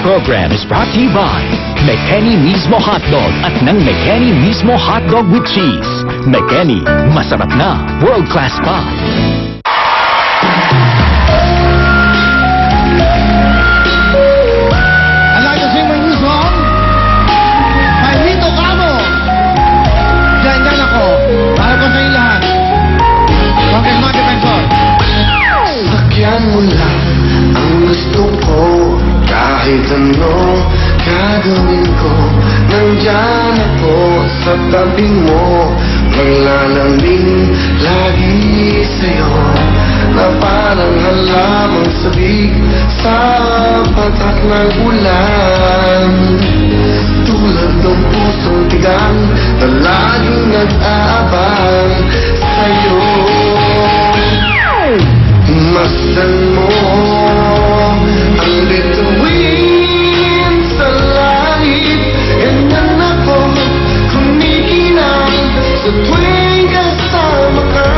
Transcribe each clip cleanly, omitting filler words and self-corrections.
program is brought to you by McKenny Mismo Hotdog at ng McKenny Mismo Hotdog with Cheese. McKenny, masarap na, world-class pa. I'd like to sing my new song by Rito Camo. Diyan ako. Para ko sa inyo lahat. Okay, mga defensor. Sakyan mo lang ang gusto ko. Kahit anong gagawin ko, nandyan ako sa tabi mo. Maglalamig lagi sa'yo, na parang halamang sabik sa patak ng ulan. Tulad ng pusong tigang na laging nag-aabang sa'yo. Masdan mo ang bituin sa langit. Ganyan ako kumikinang sa tuwing kasama ka.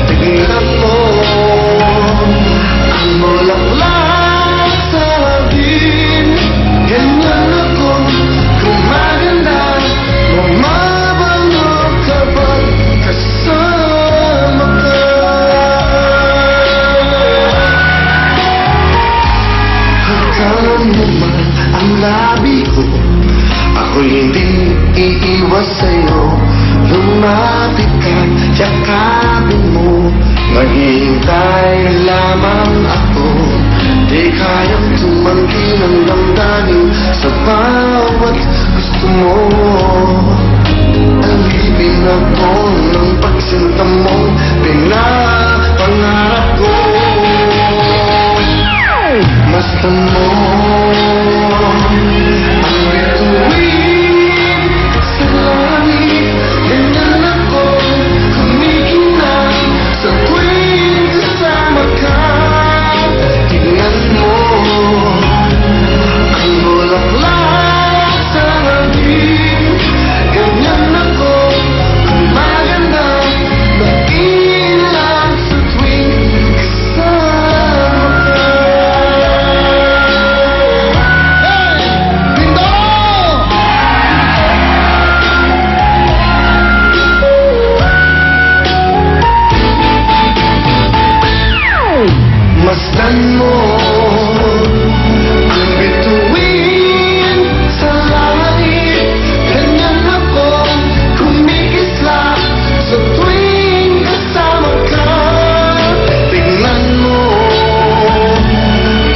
Tignan mo ang bulaklak sa hardin. Ganyan ako gumaganda, bumabango kapag kasama ka. Hanggang mo man ang labi ko, ako'y hindi iiwas sa'yo. Lumapit ka, yakapin mo, maghihintay lamang ako. Di kayang tumanggi ng damdamin sa bawat gusto mo. Alipin ako ng pagsinta mong pinapangarap ko. Masdan mo ang bituin sa langit. Ganyan ako kumikinang sa tuwing kasama ka. Tignan mo ang bulaklak sa hardin. Ganyan ako gumaganda, nag-ilang sa tuwing kasama ka. Masdan mo ang bituin sa langit. Ganyan ako kumikislap sa tuwing kasama ka. Tignan mo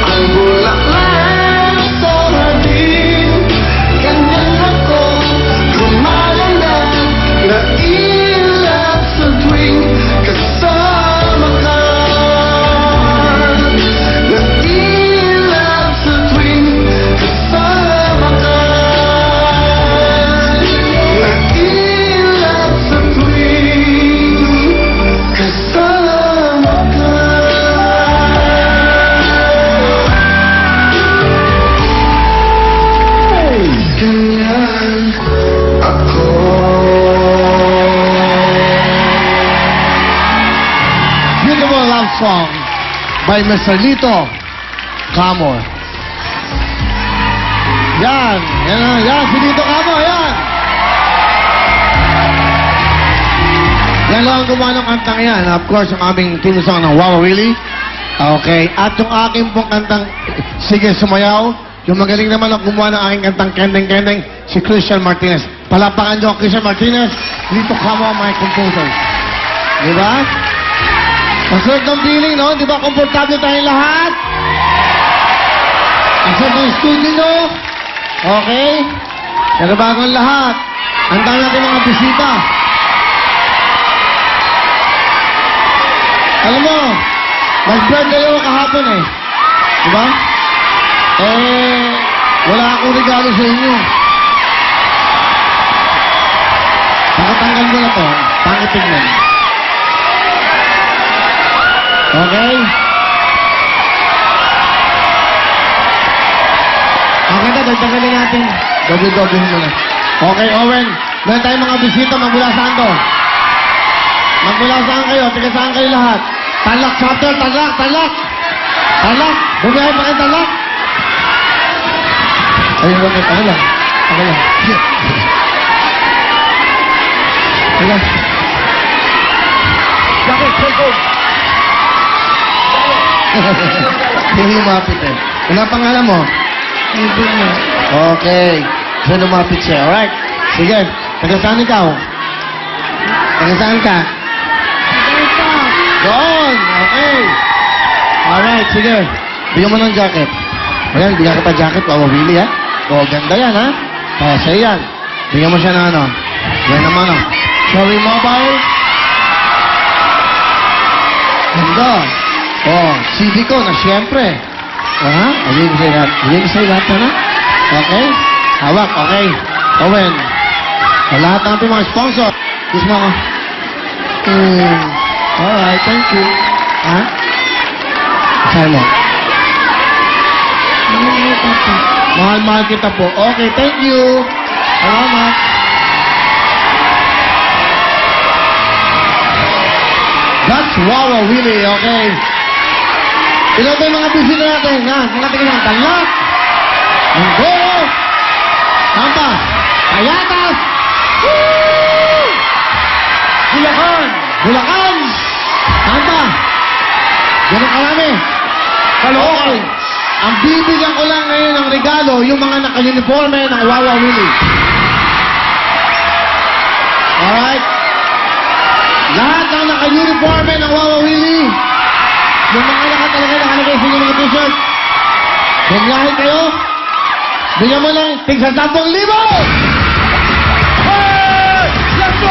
ang bulaklak sa hardin. Ganyan ako gumaganda, nailap sa tuwing kasama ka. Nailap sa tuwing kasama ka. Nailap sa tuwing kasama ka. Ganyan ako. Beautiful love song by Mr. Rito Camo. Yan. Yan, si Rito Camo, yan. Yan lang ang gumawa ng kantang yan. Of course, ang aming team song ng Wow Willie. Okay. At yung aking pong kantang Sige Sumayaw, yung magaling naman ang gumawa ng aking kantang Kendeng Kendeng, si Christian Martinez. Palapakan nyo, Christian Martinez, Rito Camo, my composer. Diba? Masarap ng feeling, no? Di ba komportable tayong lahat? Ang sarap ng studio, no? Okay? Pero bago ang lahat, handa natin mga bisita. Alam mo, nag-birthday ako kahapon eh. Di ba? Wala akong regalo sa inyo. Pakatanggal mo na to, pangitignan. Okay? Okay na, dagdagan natin. Doble-doble mo na. Okay, Owen. Meron tayong mga bisita. Magmula saan to? Magmula saan kayo? Tiga saan kayo lahat? Talak chapter, talak, talak. Talak. Bumiyahe pa kayo talak. Bakit? Ako lang. Ako lang. Teka. Jacket, cellphone. Hindi lumapit eh. Ano pangalan mo? Hindi na. Okay. So lumapit siya. Alright. Sige. Taga saan ikaw? Taga saan ka? Ito. Doon. Okay. Alright. Sige. Bigyan mo ng jacket. Ayan, bigyan kita jacket. Wawawili ha. O, ganda yan ha. O, sa'yo yan. Bigyan mo siya na ano. Yan naman o. Cherry Mobile. Ganda. O, CD ko na siyempre. O ha? Bigyan ko sa'yo lahat. Bigyan ko sa'yo lahat na. Okay? Hawak. Okay. Owen. Sa lahat ng ating mga sponsor. Kiss mo ako. Alright, thank you. Ha? Sa'yo mo. Mahal-mahal kita po. Okay, thank you. Salamat. That's Wawa Willie, okay? Ilan ba yung mga bisita natin? Ha? Mga tingin ng Tanlak, Mindoro, Tampa, Payatas, Bulacan, Bulacan, Tampa. Ganun karami. Caloocan. Ang bibigyan ko lang ngayon ng regalo, yung mga naka-uniforme ng Wawa Willie. Alright? Lahat ng naka-uniforme ng Wawa Willie, yung mga talaga nakalagay sa inyong mga t-shirt, bumiyahin kayo, bigyan mo lang tig sa 10,000! Hey! Let's go!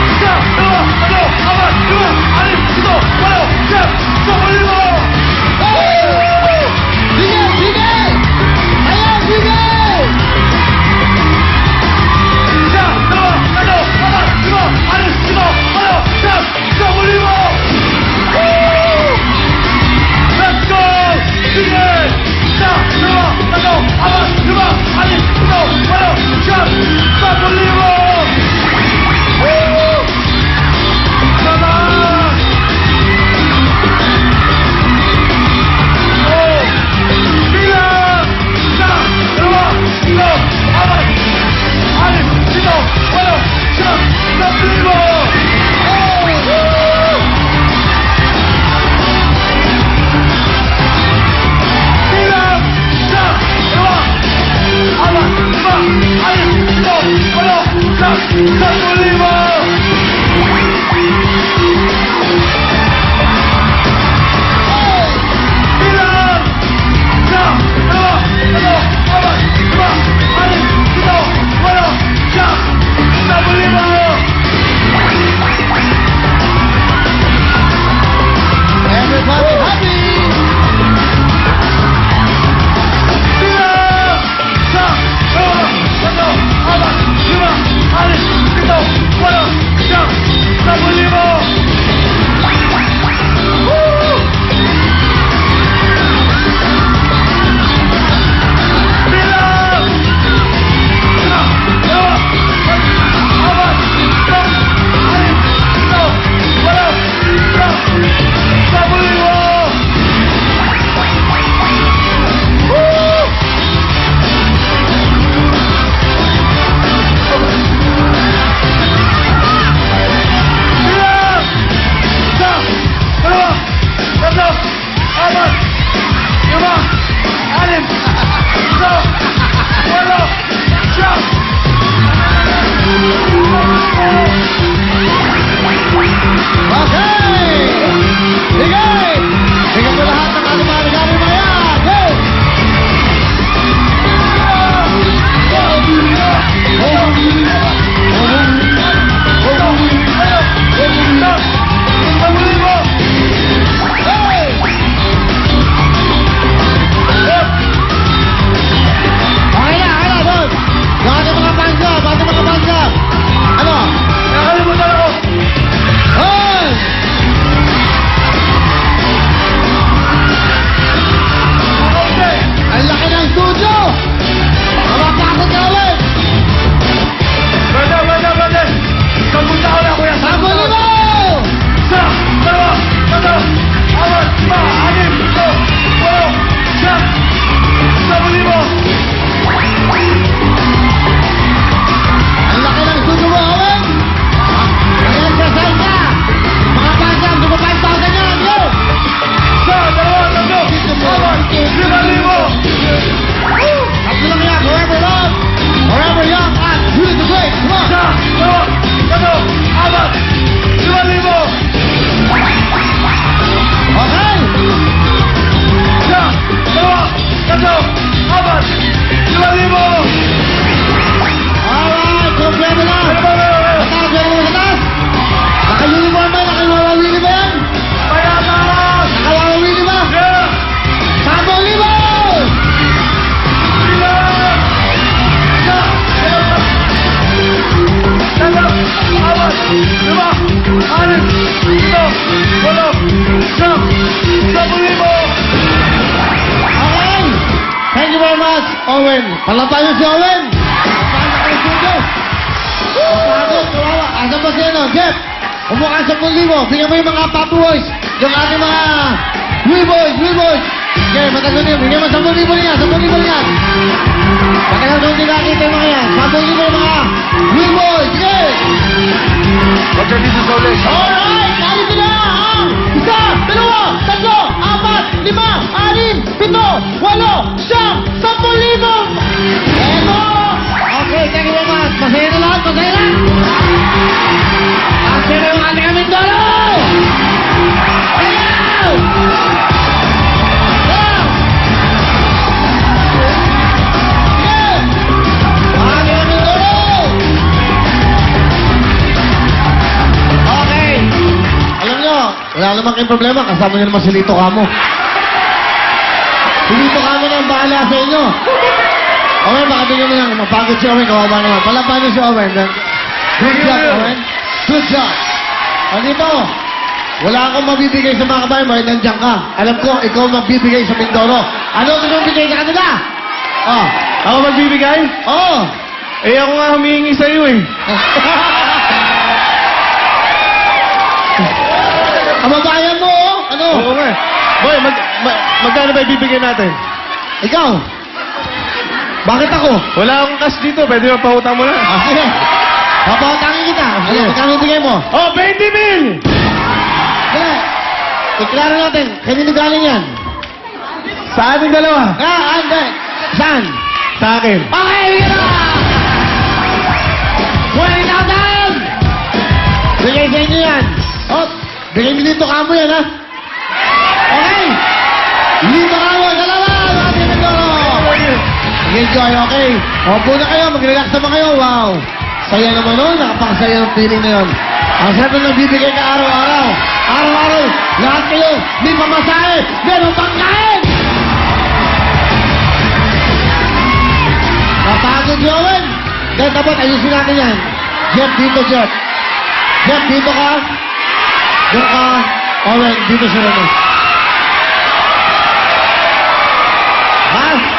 Isa, dalawa, tatlo, apat, lima, anim, pito, walo, siyam, 10,000! Sige! Sige! Ayan! Sige! Isa, dalawa, tatlo, apat, lima, anim, pito, walo, siyam, 10,000! Let's go! Sige! Isa, dalawa, tatlo, apat, lima, anim, pito, walo, siyam, 10,000! Salamat! very much, Owen. Palapan niyo si Owen. Palapan niyo si Owen. Pagod, kawawa. Asa ba siya, no? Jeff, umuha sa 10,000. Bigyan mo yung mga Papu Boys. Yung ating mga Will Boys. Okay, matagal niyo. Bigyan mo 10,000 niya. 10,000 niya. Matagal doon din nakita yung mga yan. 10,000 yung mga Will Boys. Okay. Roger, this is Ole. Alright, narito na ang 1, 2, 3, 4, 5, 6, 7, 8, 9, 10,000. Eto! Okay, thank you very much. Masaya na lahat, masaya na. Ang sira yung ating aming dolo! Ayaw! Ayaw! Ayaw! Ating aming dolo! Okay. Alam nyo, wala naman kayong problema. Kasama nyo naman si Lito Camo. Si Lito Camo na ang bahala sa inyo. Owen, baka bigyan mo lang. Mapagod si Owen. Kawawa naman. Palapan niyo si Owen. Good job, Owen. Good job. Ano mo? Wala akong mabibigay sa mga kabayan mo. Nandiyan ka. Alam ko, ikaw magbibigay sa Mindoro. Ano ang bigay sa kanila? Oh. Ako magbibigay? Oo. Eh, ako nga humihingi sa'yo eh. Ang babayan mo, oh. Ano? Oo nga. Boy, magkano ba ibibigay natin? Ikaw. Bakit ako? Wala akong cash dito. Pwede mo pautang mo na. Ah, sige. Papautangin kita. Ano, Sige. magkano bigay mo? Oh, 20 mil! Sige. Iklaro natin. Kanino galing yan? Sa ating dalawa. Hindi. Saan? Sa akin. Okay, bigyan na! 20,000! Bigay sa inyo yan. Oh, bigay mo dito kamo yan, ha? Okay. Dito kamo. Salamat! Ating Mindoro! Enjoy, okay? Opo na kayo. Mag-relax naman kayo. Wow. Saya naman nun. Nakapakasaya ng feeling na yun. Ang sarap na nagbibigay ka araw-araw. Araw-araw. Lahat kayo. May pamasahe. Meron pang kain. Napagod si Owen. Kaya dapat ayusin natin yan. Jeff, dito, Jeff. Jeff, dito ka. Doon ka. Owen, dito si Rene. Ha?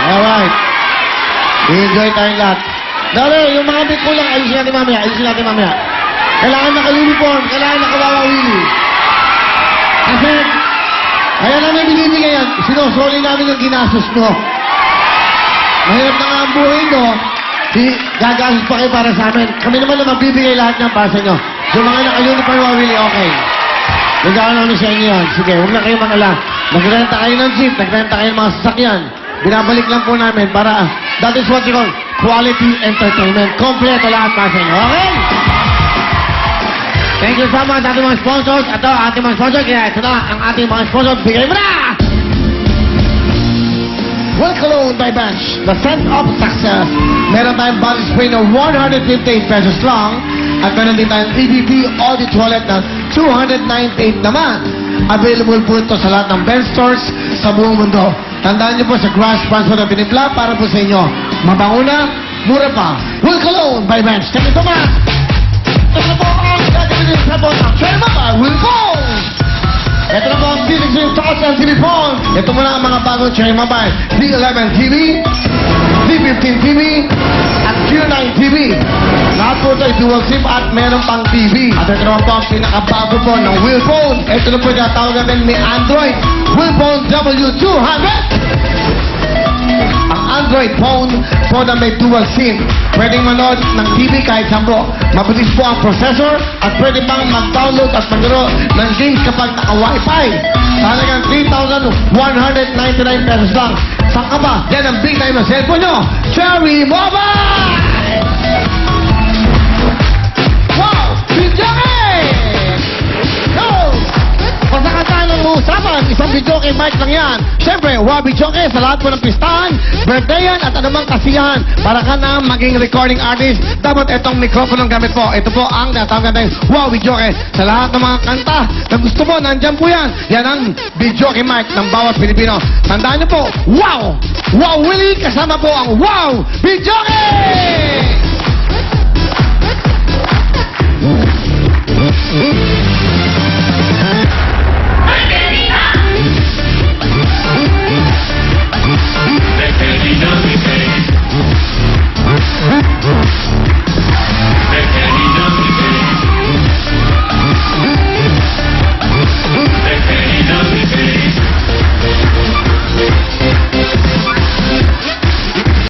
Alright. I-enjoy tayong lahat. Dali, yung mga bit kulang, ayusin natin mamaya. Kailangan naka-uniform, kailangan naka-wawawili. Kasi, kaya namin binibigay yan, sinusuli namin yung ginastos nyo. Mahirap na nga ang buhay nyo, gagastos pa kayo para sa amin. Kami naman na magbibigay lahat niyan para sa inyo. Yung mga naka-uniform wawili, okay. Nagkakaroon namin sa inyo yan. Sige, huwag na kayo mag-ala. Nagrenta kayo ng jeep, nagrenta kayo ng mga sasakyan. Binabalik lang po namin para, that is what you call quality entertainment. Kompleto lahat para sa inyo. Okay? Thank you so much ating mga sponsors. Ito, ating mga sponsors. Kaya ito na ang ating mga sponsors. Bigay mo na! Well Cologne by Bench, the scent of success. Meron tayong body spray na 158 pesos lang. At meron din tayong EDP Audit Toilet na 298 naman. Available po ito sa lahat ng Bench stores sa buong mundo. Tandaan niyo po sa Grass Brands po na pinipla para po sa inyo. Mabango na, mura pa. Will Cologne by Bench. Thank you so much. Ito na po ang gagawin sa po ng Cherma by Will Cologne. Ito na po ang Felixing Tots and TV Phone. Ito muna ang mga bagong Cherma by D11 TV, D15 TV, at Q9 TV. Lahat po ito ay dual SIM at meron pang TV. At ito naman po ang pinakabago po ng Will Phone. Ito na po yung tatawag natin ni Android. Will Phone W200. Ang Android phone po na may dual SIM. Pwedeng manood ng TV kahit saan po. Mabilis po ang processor at pwede pang mag-download at maglaro ng games kapag naka-Wi-Fi. Talagang 3,199 pesos lang. Saan ka ba? Yan ang big time na cellphone nyo. Cherry Mobile! Wow! Bidyake! Go! Pasakatan ng usapan, isang Bidyake mic lang yan. Siyempre, wow Bidyake sa lahat po ng pistahan, birthdayan at anumang kasiyahan. Para ka na maging recording artist, dapat itong mikropono gamit po. Ito po ang natawag natin, wow Bidyake. Sa lahat ng mga kanta na gusto mo, nandyan po yan. Yan ang Bidyake mic ng bawat Pilipino. Tandaan niyo po, wow! Wow Willie, kasama po ang wow Bidyake!